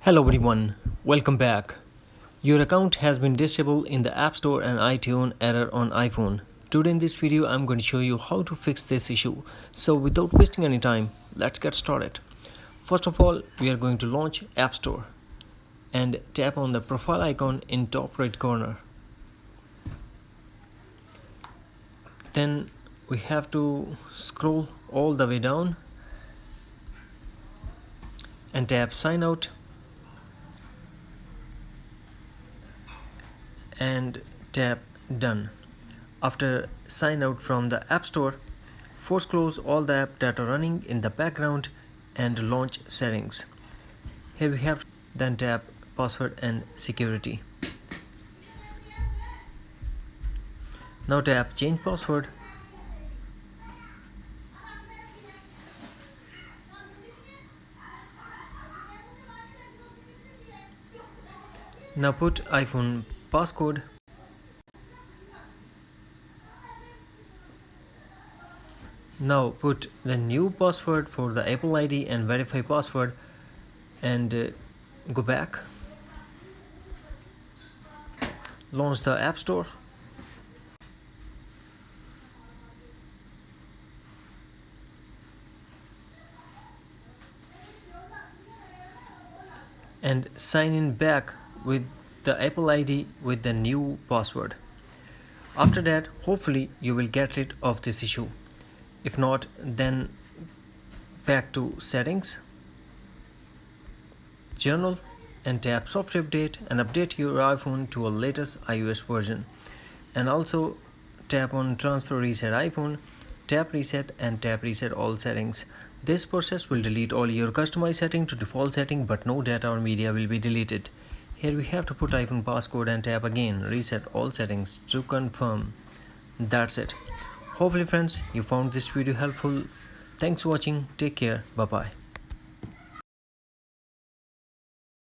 Hello everyone, welcome back. Your account has been disabled in the App Store and iTunes error on iPhone. Today in this video I'm going to show you how to fix this issue. So without wasting any time, let's get started. First of all, we are going to launch App Store and tap on the profile icon in top right corner. Then we have to scroll all the way down and tap sign out and tap done. After sign out from the App Store, force close all the apps that are running in the background and launch settings. Here we have then tap password and security. Now tap change password. Now put iPhone passcode. Now put the new password for the Apple ID and verify password and go back. Launch the App Store. And sign in back with the Apple ID with the new password. After that, hopefully you will get rid of this issue. If not, then back to settings, journal, and tap software update and update your iPhone to a latest iOS version. And also tap on transfer reset iPhone, tap reset and tap reset all settings. This process will delete all your customized setting to default setting, but no data or media will be deleted. Here we have to put iPhone passcode and tap again reset all settings to confirm. That's it. Hopefully friends, you found this video helpful. Thanks for watching. Take care. Bye bye.